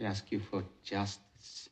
I ask you for justice.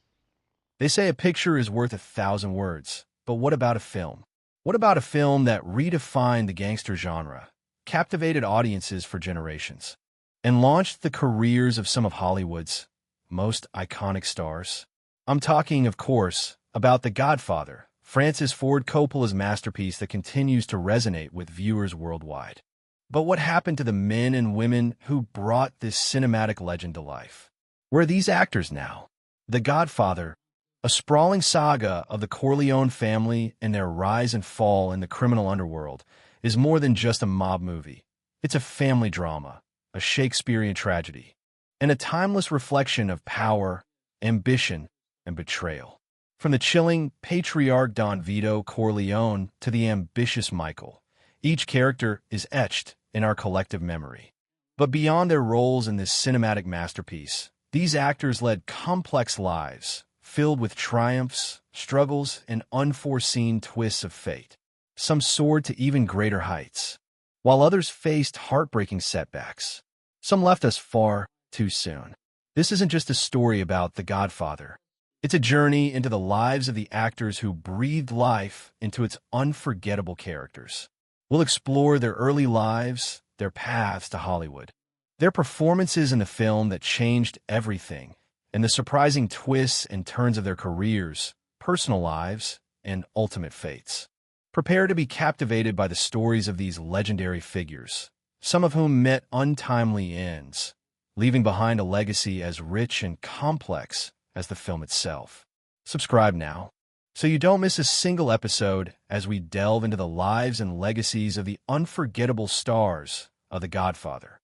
They say a picture is worth 1,000 words, but what about a film? What about a film that redefined the gangster genre, captivated audiences for generations, and launched the careers of some of Hollywood's most iconic stars? I'm talking, of course, about The Godfather, Francis Ford Coppola's masterpiece that continues to resonate with viewers worldwide. But what happened to the men and women who brought this cinematic legend to life? Where are these actors now? The Godfather, a sprawling saga of the Corleone family and their rise and fall in the criminal underworld, is more than just a mob movie. It's a family drama, a Shakespearean tragedy, and a timeless reflection of power, ambition, and betrayal. From the chilling patriarch Don Vito Corleone to the ambitious Michael, each character is etched in our collective memory. But beyond their roles in this cinematic masterpiece, these actors led complex lives, filled with triumphs, struggles, and unforeseen twists of fate. Some soared to even greater heights, while others faced heartbreaking setbacks. Some left us far too soon. This isn't just a story about The Godfather. It's a journey into the lives of the actors who breathed life into its unforgettable characters. We'll explore their early lives, their paths to Hollywood, their performances in the film that changed everything, and the surprising twists and turns of their careers, personal lives, and ultimate fates. Prepare to be captivated by the stories of these legendary figures, some of whom met untimely ends, leaving behind a legacy as rich and complex as the film itself. Subscribe now, so you don't miss a single episode as we delve into the lives and legacies of the unforgettable stars of The Godfather.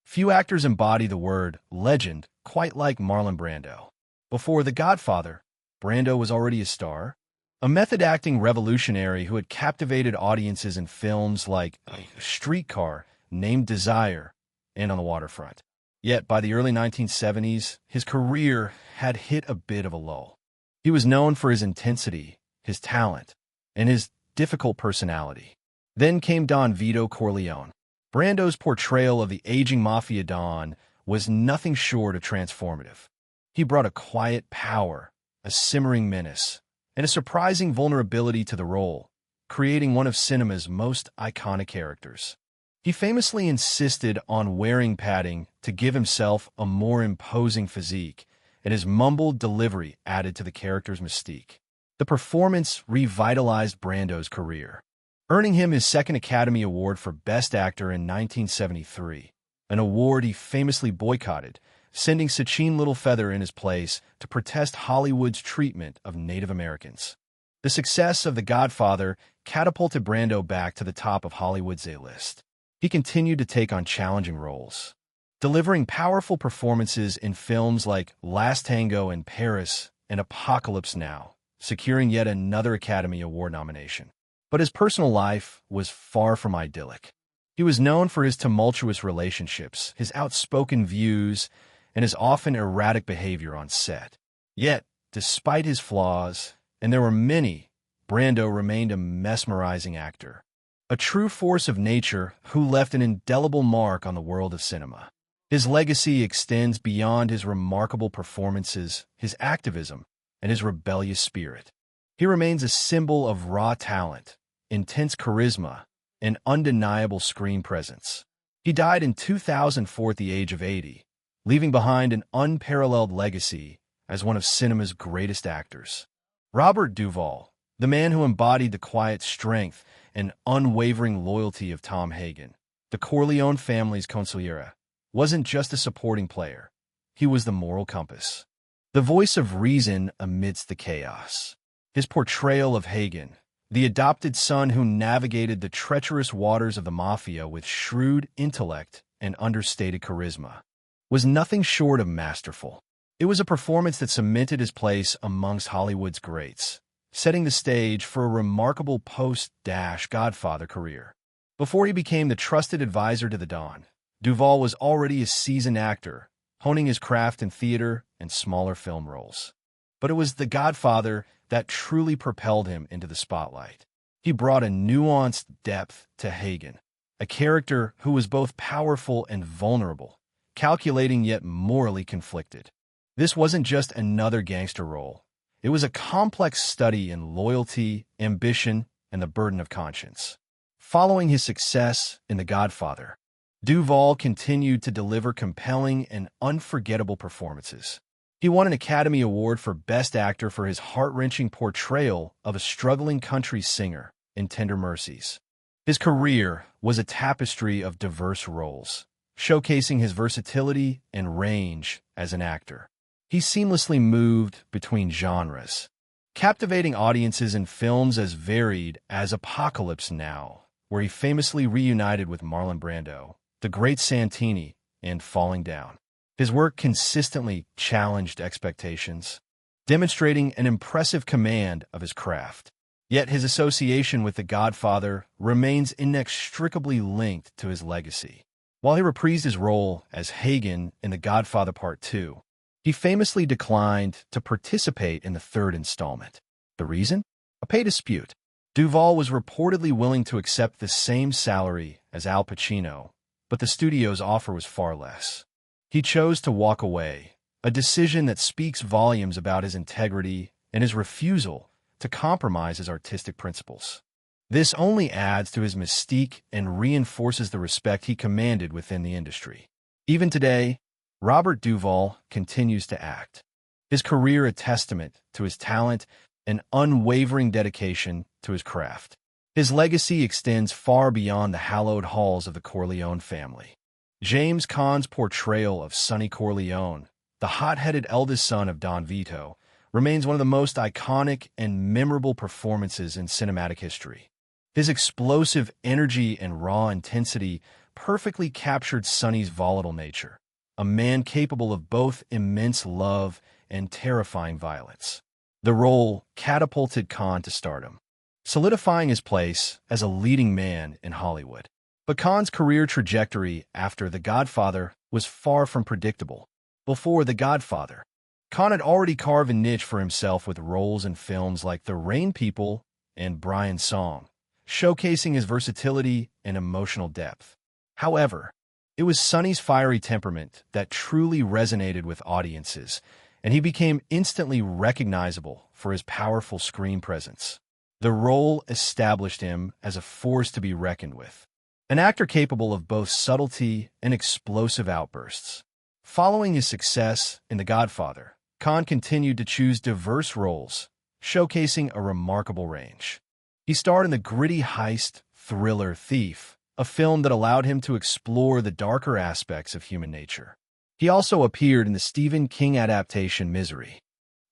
Few actors embody the word legend quite like Marlon Brando. Before The Godfather, Brando was already a star, a method-acting revolutionary who had captivated audiences in films like Streetcar, Named Desire, and On the Waterfront. Yet by the early 1970s, his career had hit a bit of a lull. He was known for his intensity, his talent, and his difficult personality. Then came Don Vito Corleone. Brando's portrayal of the aging mafia don was nothing short of transformative. He brought a quiet power, a simmering menace, and a surprising vulnerability to the role, creating one of cinema's most iconic characters. He famously insisted on wearing padding to give himself a more imposing physique, and his mumbled delivery added to the character's mystique. The performance revitalized Brando's career, earning him his second Academy Award for Best Actor in 1973, an award he famously boycotted, sending Sachin Littlefeather in his place to protest Hollywood's treatment of Native Americans. The success of The Godfather catapulted Brando back to the top of Hollywood's A-list. He continued to take on challenging roles, delivering powerful performances in films like Last Tango in Paris and Apocalypse Now, securing yet another Academy Award nomination. But his personal life was far from idyllic. He was known for his tumultuous relationships, his outspoken views, and his often erratic behavior on set. Yet, despite his flaws, and there were many, Brando remained a mesmerizing actor, a true force of nature who left an indelible mark on the world of cinema. His legacy extends beyond his remarkable performances, his activism, and his rebellious spirit. He remains a symbol of raw talent, intense charisma, and undeniable screen presence. He died in 2004 at the age of 80, leaving behind an unparalleled legacy as one of cinema's greatest actors. Robert Duvall, the man who embodied the quiet strength and unwavering loyalty of Tom Hagen, the Corleone family's consigliere, wasn't just a supporting player. He was the moral compass, the voice of reason amidst the chaos. His portrayal of Hagen, the adopted son who navigated the treacherous waters of the mafia with shrewd intellect and understated charisma, was nothing short of masterful. It was a performance that cemented his place amongst Hollywood's greats, setting the stage for a remarkable post-Godfather career. Before he became the trusted advisor to the Don, Duvall was already a seasoned actor, honing his craft in theater and smaller film roles. But it was The Godfather that truly propelled him into the spotlight. He brought a nuanced depth to Hagen, a character who was both powerful and vulnerable, calculating yet morally conflicted. This wasn't just another gangster role. It was a complex study in loyalty, ambition, and the burden of conscience. Following his success in The Godfather, Duvall continued to deliver compelling and unforgettable performances. He won an Academy Award for Best Actor for his heart-wrenching portrayal of a struggling country singer in Tender Mercies. His career was a tapestry of diverse roles, showcasing his versatility and range as an actor. He seamlessly moved between genres, captivating audiences in films as varied as Apocalypse Now, where he famously reunited with Marlon Brando, The Great Santini, and Falling Down. His work consistently challenged expectations, demonstrating an impressive command of his craft. Yet his association with The Godfather remains inextricably linked to his legacy. While he reprised his role as Hayden in The Godfather Part 2, he famously declined to participate in the third installment. The reason? A pay dispute. Duvall was reportedly willing to accept the same salary as Al Pacino, but the studio's offer was far less. He chose to walk away, a decision that speaks volumes about his integrity and his refusal to compromise his artistic principles. This only adds to his mystique and reinforces the respect he commanded within the industry. Even today, Robert Duvall continues to act, his career a testament to his talent and unwavering dedication to his craft. His legacy extends far beyond the hallowed halls of the Corleone family. James Caan's portrayal of Sonny Corleone, the hot-headed eldest son of Don Vito, remains one of the most iconic and memorable performances in cinematic history. His explosive energy and raw intensity perfectly captured Sonny's volatile nature, a man capable of both immense love and terrifying violence. The role catapulted Caan to stardom, solidifying his place as a leading man in Hollywood. But Caan's career trajectory after The Godfather was far from predictable. Before The Godfather, Caan had already carved a niche for himself with roles in films like The Rain People and Brian's Song, showcasing his versatility and emotional depth. However, it was Sonny's fiery temperament that truly resonated with audiences, and he became instantly recognizable for his powerful screen presence. The role established him as a force to be reckoned with, an actor capable of both subtlety and explosive outbursts. Following his success in The Godfather, Caan continued to choose diverse roles, showcasing a remarkable range. He starred in the gritty heist thriller Thief, a film that allowed him to explore the darker aspects of human nature. He also appeared in the Stephen King adaptation Misery,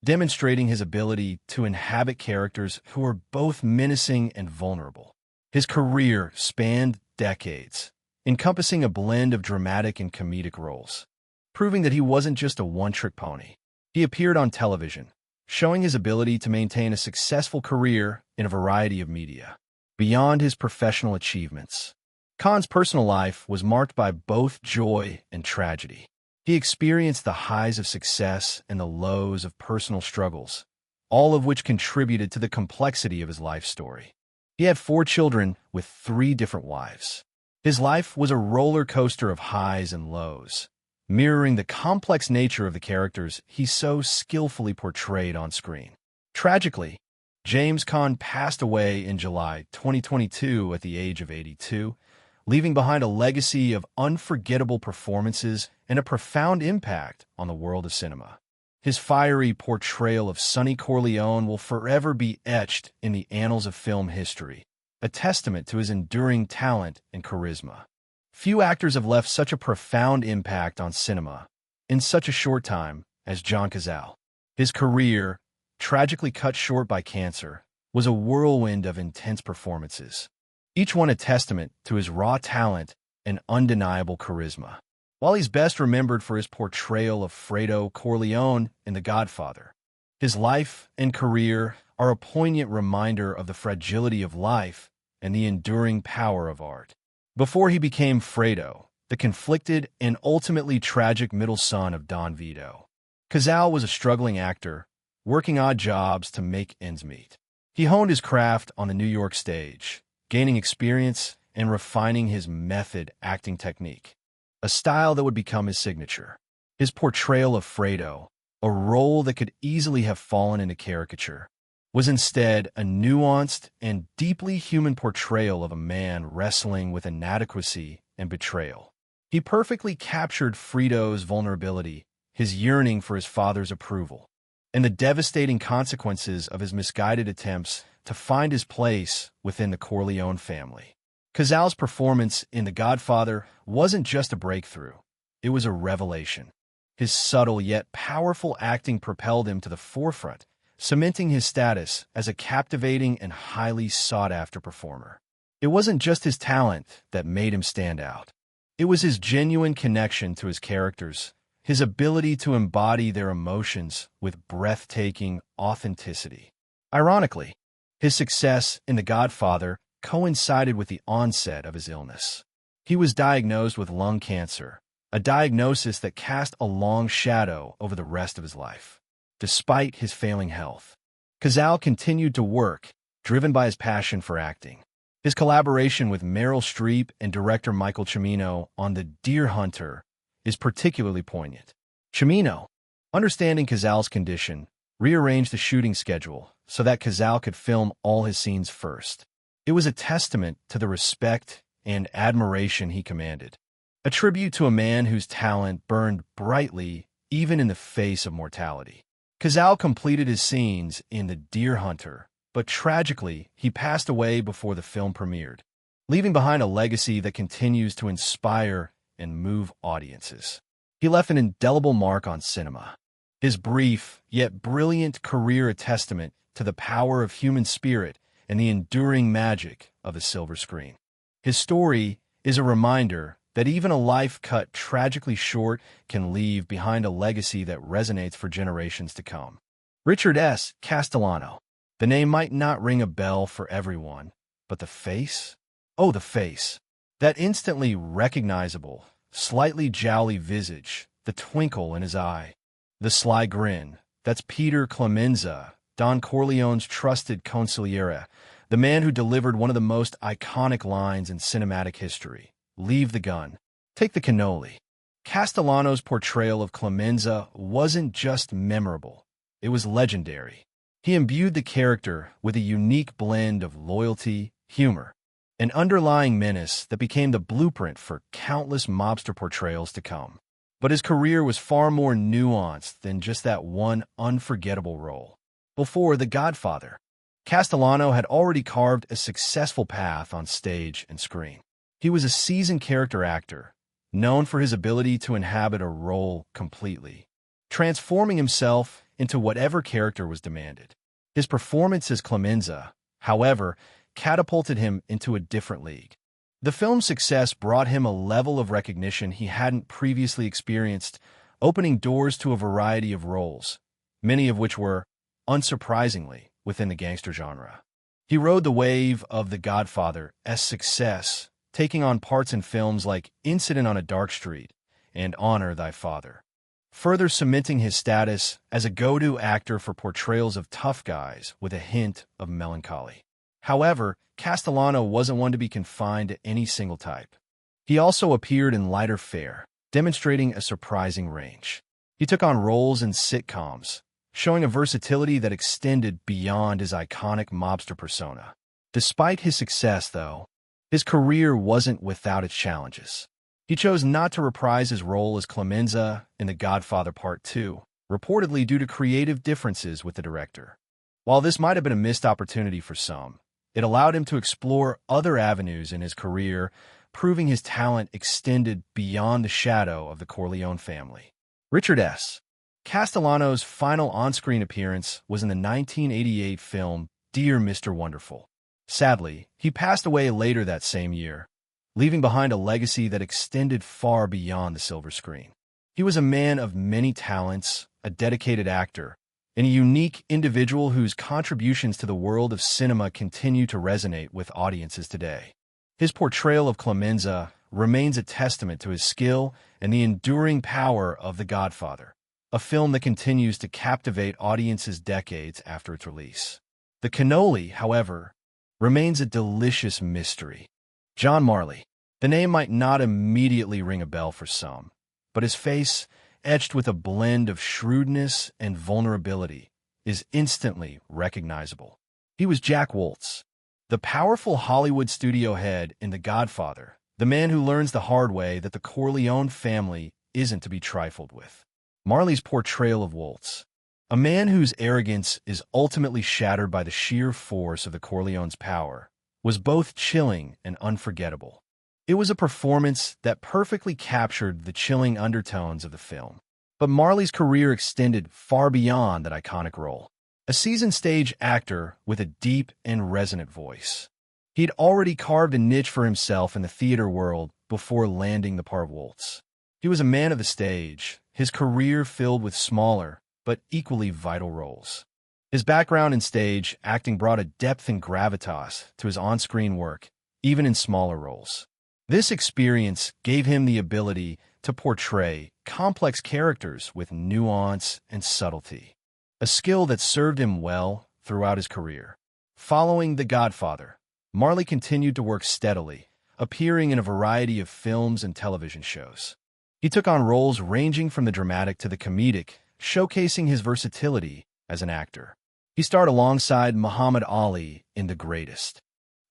demonstrating his ability to inhabit characters who are both menacing and vulnerable. His career spanned decades, encompassing a blend of dramatic and comedic roles, proving that he wasn't just a one-trick pony. He appeared on television, showing his ability to maintain a successful career in a variety of media. Beyond his professional achievements, Caan's personal life was marked by both joy and tragedy. He experienced the highs of success and the lows of personal struggles, all of which contributed to the complexity of his life story. He had 4 children with 3 different wives. His life was a roller coaster of highs and lows, mirroring the complex nature of the characters he so skillfully portrayed on screen. Tragically, James Caan passed away in July 2022 at the age of 82, leaving behind a legacy of unforgettable performances and a profound impact on the world of cinema. His fiery portrayal of Sonny Corleone will forever be etched in the annals of film history, a testament to his enduring talent and charisma. Few actors have left such a profound impact on cinema in such a short time as John Cazale. His career, tragically cut short by cancer, was a whirlwind of intense performances, each one a testament to his raw talent and undeniable charisma. While he's best remembered for his portrayal of Fredo Corleone in The Godfather, his life and career are a poignant reminder of the fragility of life and the enduring power of art. Before he became Fredo, the conflicted and ultimately tragic middle son of Don Vito, Cazale was a struggling actor, working odd jobs to make ends meet. He honed his craft on the New York stage, gaining experience and refining his method acting technique, a style that would become his signature. His portrayal of Fredo, a role that could easily have fallen into caricature, was instead a nuanced and deeply human portrayal of a man wrestling with inadequacy and betrayal. He perfectly captured Frito's vulnerability, his yearning for his father's approval, and the devastating consequences of his misguided attempts to find his place within the Corleone family. Cazale's performance in The Godfather wasn't just a breakthrough, it was a revelation. His subtle yet powerful acting propelled him to the forefront, cementing his status as a captivating and highly sought-after performer. It wasn't just his talent that made him stand out. It was his genuine connection to his characters, his ability to embody their emotions with breathtaking authenticity. Ironically, his success in The Godfather coincided with the onset of his illness. He was diagnosed with lung cancer, a diagnosis that cast a long shadow over the rest of his life. Despite his failing health, Cazale continued to work, driven by his passion for acting. His collaboration with Meryl Streep and director Michael Cimino on The Deer Hunter is particularly poignant. Cimino, understanding Cazale's condition, rearranged the shooting schedule so that Cazale could film all his scenes first. It was a testament to the respect and admiration he commanded, a tribute to a man whose talent burned brightly even in the face of mortality. Cazale completed his scenes in The Deer Hunter, but tragically, he passed away before the film premiered, leaving behind a legacy that continues to inspire and move audiences. He left an indelible mark on cinema. His brief, yet brilliant career a testament to the power of human spirit and the enduring magic of the silver screen. His story is a reminder that even a life cut tragically short can leave behind a legacy that resonates for generations to come. Richard S. Castellano. The name might not ring a bell for everyone, but the face? Oh, the face. That instantly recognizable, slightly jowly visage, the twinkle in his eye, the sly grin. That's Peter Clemenza, Don Corleone's trusted consigliere, the man who delivered one of the most iconic lines in cinematic history. Leave the gun. Take the cannoli. Castellano's portrayal of Clemenza wasn't just memorable, it was legendary. He imbued the character with a unique blend of loyalty, humor, and underlying menace that became the blueprint for countless mobster portrayals to come. But his career was far more nuanced than just that one unforgettable role. Before The Godfather, Castellano had already carved a successful path on stage and screen. He was a seasoned character actor, known for his ability to inhabit a role completely, transforming himself into whatever character was demanded. His performance as Clemenza, however, catapulted him into a different league. The film's success brought him a level of recognition he hadn't previously experienced, opening doors to a variety of roles, many of which were, unsurprisingly, within the gangster genre. He rode the wave of The Godfather's success, taking on parts in films like Incident on a Dark Street and Honor Thy Father, further cementing his status as a go-to actor for portrayals of tough guys with a hint of melancholy. However, Castellano wasn't one to be confined to any single type. He also appeared in lighter fare, demonstrating a surprising range. He took on roles in sitcoms, showing a versatility that extended beyond his iconic mobster persona. Despite his success, though, his career wasn't without its challenges. He chose not to reprise his role as Clemenza in The Godfather Part 2, reportedly due to creative differences with the director. While this might have been a missed opportunity for some, it allowed him to explore other avenues in his career, proving his talent extended beyond the shadow of the Corleone family. Richard S. Castellano's final on-screen appearance was in the 1988 film Dear Mr. Wonderful. Sadly, he passed away later that same year, leaving behind a legacy that extended far beyond the silver screen. He was a man of many talents, a dedicated actor, and a unique individual whose contributions to the world of cinema continue to resonate with audiences today. His portrayal of Clemenza remains a testament to his skill and the enduring power of The Godfather, a film that continues to captivate audiences decades after its release. The cannoli, however, remains a delicious mystery. John Marley. The name might not immediately ring a bell for some, but his face etched with a blend of shrewdness and vulnerability, is instantly recognizable. He was Jack Woltz, the powerful Hollywood studio head in The Godfather, the man who learns the hard way that the Corleone family isn't to be trifled with. Marley's portrayal of Woltz, a man whose arrogance is ultimately shattered by the sheer force of the Corleone's power, was both chilling and unforgettable. It was a performance that perfectly captured the chilling undertones of the film. But Marley's career extended far beyond that iconic role. A seasoned stage actor with a deep and resonant voice, he'd already carved a niche for himself in the theater world before landing the part of Woltz. He was a man of the stage, his career filled with smaller but equally vital roles. His background in stage acting brought a depth and gravitas to his on-screen work, even in smaller roles. This experience gave him the ability to portray complex characters with nuance and subtlety, a skill that served him well throughout his career. Following The Godfather, Marley continued to work steadily, appearing in a variety of films and television shows. He took on roles ranging from the dramatic to the comedic, showcasing his versatility as an actor. He starred alongside Muhammad Ali in The Greatest,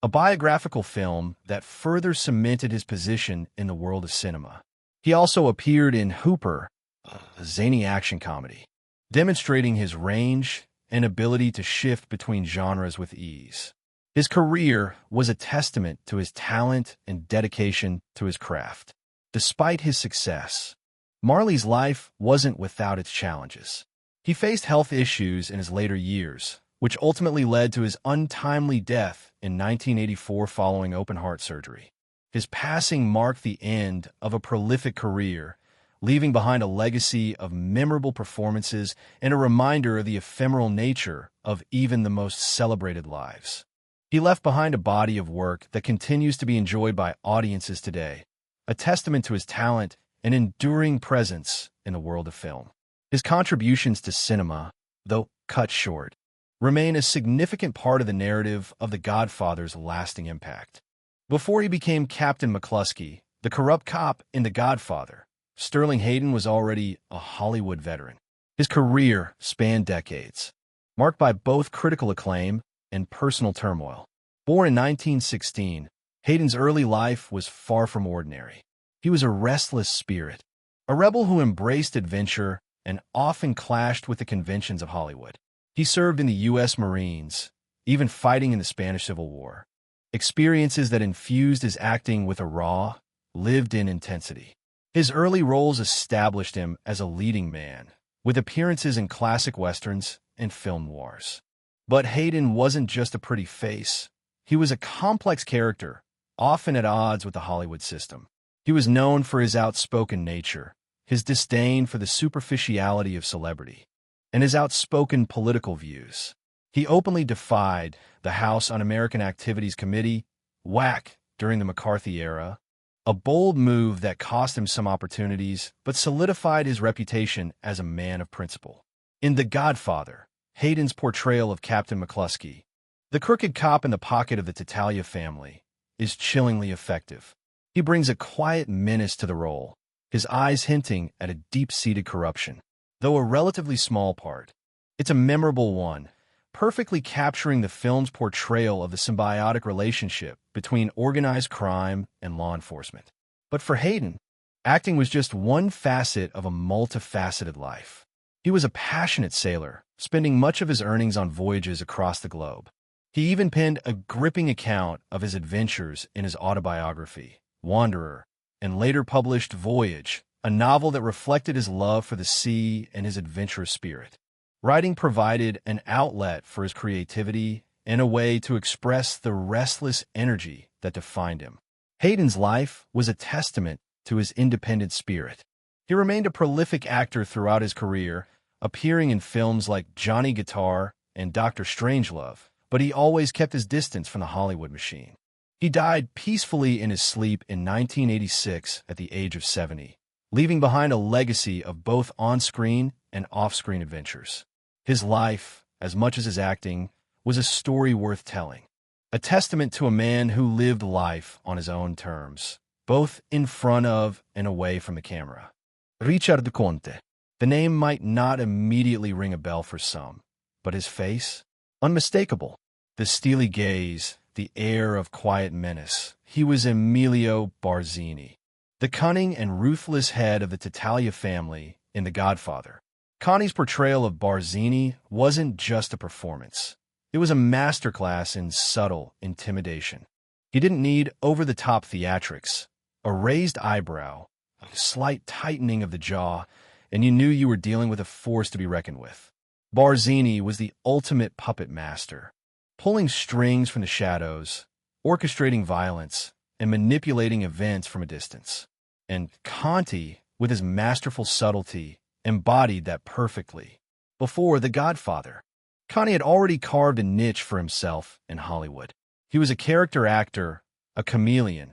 a biographical film that further cemented his position in the world of cinema. He also appeared in Hooper, a zany action comedy, demonstrating his range and ability to shift between genres with ease. His career was a testament to his talent and dedication to his craft. Despite his success, Marley's life wasn't without its challenges. He faced health issues in his later years, which ultimately led to his untimely death in 1984 following open-heart surgery. His passing marked the end of a prolific career, leaving behind a legacy of memorable performances and a reminder of the ephemeral nature of even the most celebrated lives. He left behind a body of work that continues to be enjoyed by audiences today, a testament to his talent and enduring presence in the world of film. His contributions to cinema, though cut short, remain a significant part of the narrative of The Godfather's lasting impact. Before he became Captain McCluskey, the corrupt cop in The Godfather, Sterling Hayden was already a Hollywood veteran. His career spanned decades, marked by both critical acclaim and personal turmoil. Born in 1916, Hayden's early life was far from ordinary. He was a restless spirit, a rebel who embraced adventure and often clashed with the conventions of Hollywood. He served in the U.S. Marines, even fighting in the Spanish Civil War, experiences that infused his acting with a raw, lived-in intensity. His early roles established him as a leading man, with appearances in classic westerns and film noirs. But Hayden wasn't just a pretty face. He was a complex character, often at odds with the Hollywood system. He was known for his outspoken nature, his disdain for the superficiality of celebrity, and his outspoken political views. He openly defied the House Un-American Activities Committee, WAC, during the McCarthy era, a bold move that cost him some opportunities but solidified his reputation as a man of principle. In The Godfather, Hayden's portrayal of Captain McCluskey, the crooked cop in the pocket of the Tattaglia family, is chillingly effective. He brings a quiet menace to the role, his eyes hinting at a deep-seated corruption. Though a relatively small part, it's a memorable one, perfectly capturing the film's portrayal of the symbiotic relationship between organized crime and law enforcement. But for Hayden, acting was just one facet of a multifaceted life. He was a passionate sailor, spending much of his earnings on voyages across the globe. He even penned a gripping account of his adventures in his autobiography, Wanderer, and later published Voyage, a novel that reflected his love for the sea and his adventurous spirit. Writing provided an outlet for his creativity and a way to express the restless energy that defined him. Hayden's life was a testament to his independent spirit. He remained a prolific actor throughout his career, appearing in films like Johnny Guitar and Dr. Strangelove, but he always kept his distance from the Hollywood machine. He died peacefully in his sleep in 1986 at the age of 70, leaving behind a legacy of both on-screen and off-screen adventures. His life, as much as his acting, was a story worth telling, a testament to a man who lived life on his own terms, both in front of and away from the camera. Richard Conte. The name might not immediately ring a bell for some, but his face? Unmistakable. The steely gaze, the air of quiet menace. He was Emilio Barzini, the cunning and ruthless head of the Tattaglia family in The Godfather. Conte's portrayal of Barzini wasn't just a performance. It was a masterclass in subtle intimidation. He didn't need over-the-top theatrics, a raised eyebrow, a slight tightening of the jaw, and you knew you were dealing with a force to be reckoned with. Barzini was the ultimate puppet master, pulling strings from the shadows, orchestrating violence, and manipulating events from a distance. And Conte, with his masterful subtlety, embodied that perfectly. Before The Godfather, Conte had already carved a niche for himself in Hollywood. He was a character actor, a chameleon,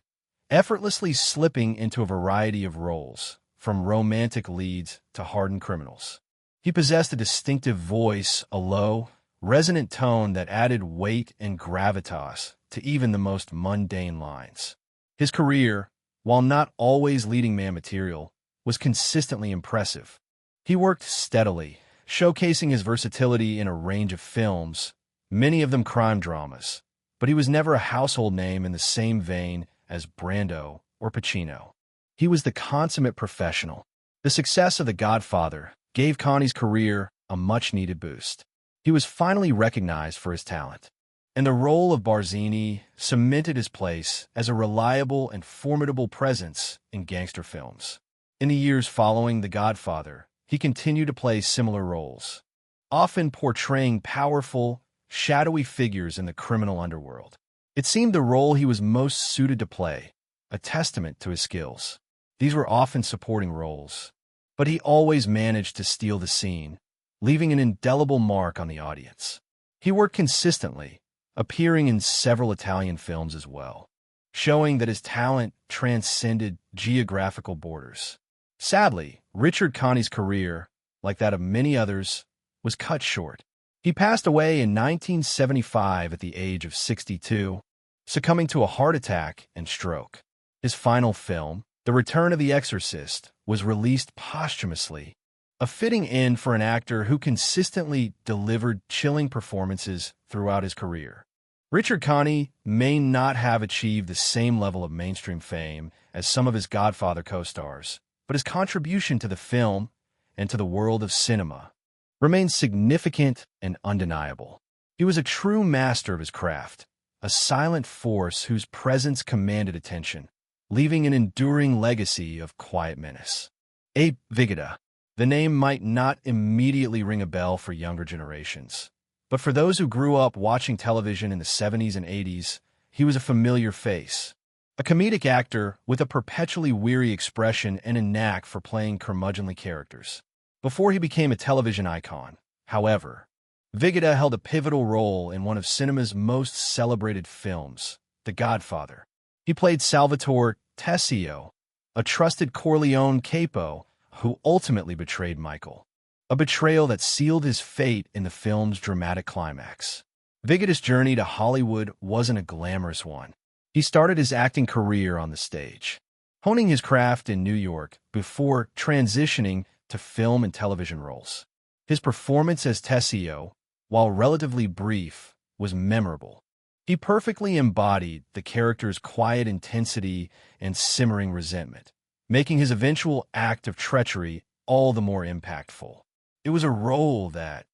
effortlessly slipping into a variety of roles, from romantic leads to hardened criminals. He possessed a distinctive voice, a low, resonant tone that added weight and gravitas to even the most mundane lines. His career, while not always leading man material, was consistently impressive. He worked steadily, showcasing his versatility in a range of films, many of them crime dramas, but he was never a household name in the same vein as Brando or Pacino. He was the consummate professional. The success of The Godfather gave Conte's career a much-needed boost. He was finally recognized for his talent, and the role of Barzini cemented his place as a reliable and formidable presence in gangster films. In the years following The Godfather, he continued to play similar roles, often portraying powerful, shadowy figures in the criminal underworld. It seemed the role he was most suited to play, a testament to his skills. These were often supporting roles, but he always managed to steal the scene, leaving an indelible mark on the audience. He worked consistently, appearing in several Italian films as well, showing that his talent transcended geographical borders. Sadly, Richard Conte's career, like that of many others, was cut short. He passed away in 1975 at the age of 62, succumbing to a heart attack and stroke. His final film, The Return of the Exorcist, was released posthumously, a fitting end for an actor who consistently delivered chilling performances throughout his career. Richard Conte may not have achieved the same level of mainstream fame as some of his Godfather co-stars, but his contribution to the film and to the world of cinema remains significant and undeniable. He was a true master of his craft, a silent force whose presence commanded attention, leaving an enduring legacy of quiet menace. Abe Vigoda. The name might not immediately ring a bell for younger generations, but for those who grew up watching television in the 70s and 80s, he was a familiar face. A comedic actor with a perpetually weary expression and a knack for playing curmudgeonly characters. Before he became a television icon, however, Vigoda held a pivotal role in one of cinema's most celebrated films, The Godfather. He played Salvatore Tessio, a trusted Corleone capo who ultimately betrayed Michael, a betrayal that sealed his fate in the film's dramatic climax. Vigoda's journey to Hollywood wasn't a glamorous one. He started his acting career on the stage, honing his craft in New York before transitioning to film and television roles. His performance as Tessio, while relatively brief, was memorable. He perfectly embodied the character's quiet intensity and simmering resentment, making his eventual act of treachery all the more impactful. It was a role that,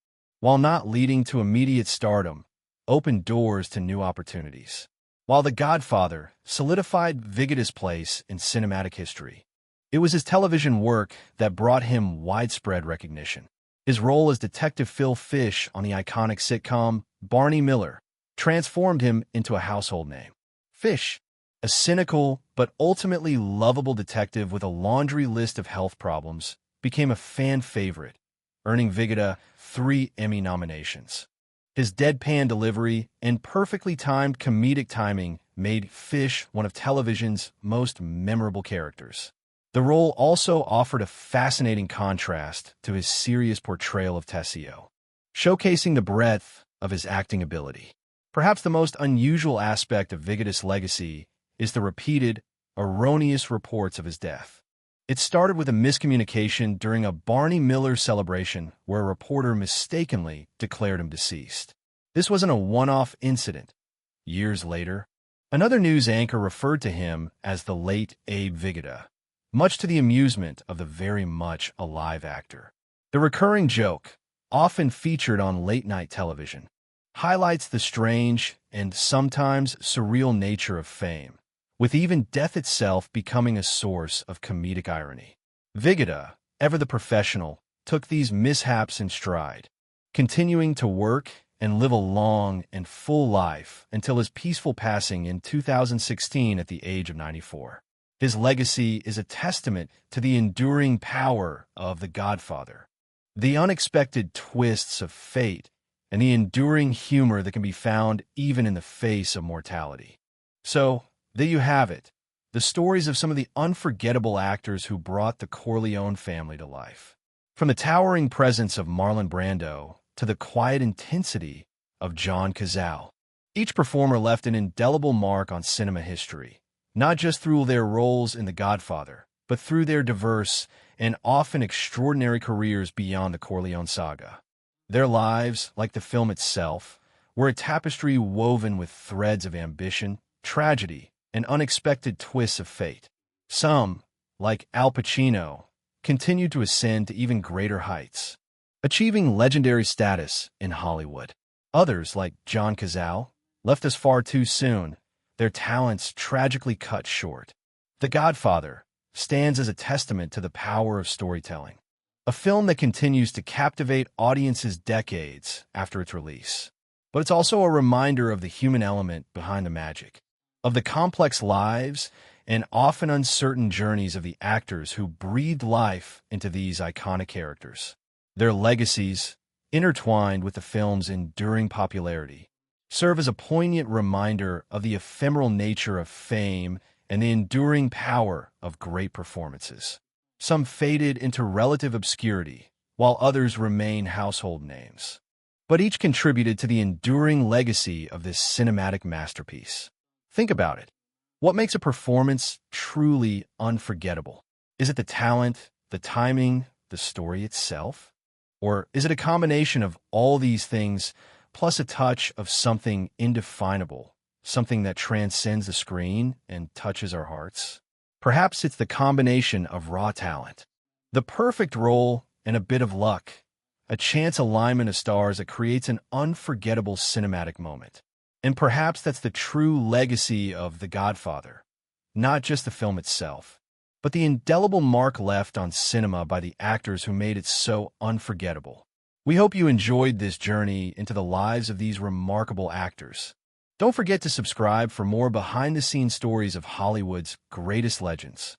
while not leading to immediate stardom, opened doors to new opportunities. While The Godfather solidified Vigoda's place in cinematic history, it was his television work that brought him widespread recognition. His role as Detective Phil Fish on the iconic sitcom Barney Miller transformed him into a household name. Fish, a cynical but ultimately lovable detective with a laundry list of health problems, became a fan favorite, earning Vigoda 3 Emmy nominations. His deadpan delivery and perfectly timed comedic timing made Fish one of television's most memorable characters. The role also offered a fascinating contrast to his serious portrayal of Tessio, showcasing the breadth of his acting ability. Perhaps the most unusual aspect of Vigoda's legacy is the repeated, erroneous reports of his death. It started with a miscommunication during a Barney Miller celebration where a reporter mistakenly declared him deceased. This wasn't a one-off incident. Years later, another news anchor referred to him as the late Abe Vigoda, much to the amusement of the very much alive actor. The recurring joke, often featured on late-night television, highlights the strange and sometimes surreal nature of fame, with even death itself becoming a source of comedic irony. Vigoda, ever the professional, took these mishaps in stride, continuing to work and live a long and full life until his peaceful passing in 2016 at the age of 94. His legacy is a testament to the enduring power of The Godfather, the unexpected twists of fate, and the enduring humor that can be found even in the face of mortality. So, there you have it, the stories of some of the unforgettable actors who brought the Corleone family to life. From the towering presence of Marlon Brando to the quiet intensity of John Cazale, each performer left an indelible mark on cinema history, not just through their roles in The Godfather, but through their diverse and often extraordinary careers beyond the Corleone saga. Their lives, like the film itself, were a tapestry woven with threads of ambition, tragedy, and unexpected twists of fate. Some, like Al Pacino, continued to ascend to even greater heights, achieving legendary status in Hollywood. Others, like John Cazale, left us far too soon, their talents tragically cut short. The Godfather stands as a testament to the power of storytelling, a film that continues to captivate audiences decades after its release. But it's also a reminder of the human element behind the magic, of the complex lives and often uncertain journeys of the actors who breathed life into these iconic characters. Their legacies, intertwined with the film's enduring popularity, serve as a poignant reminder of the ephemeral nature of fame and the enduring power of great performances. Some faded into relative obscurity, while others remain household names. But each contributed to the enduring legacy of this cinematic masterpiece. Think about it. What makes a performance truly unforgettable? Is it the talent, the timing, the story itself? Or is it a combination of all these things plus a touch of something indefinable, something that transcends the screen and touches our hearts? Perhaps it's the combination of raw talent, the perfect role, and a bit of luck, a chance alignment of stars that creates an unforgettable cinematic moment. And perhaps that's the true legacy of The Godfather, not just the film itself, but the indelible mark left on cinema by the actors who made it so unforgettable. We hope you enjoyed this journey into the lives of these remarkable actors. Don't forget to subscribe for more behind-the-scenes stories of Hollywood's greatest legends.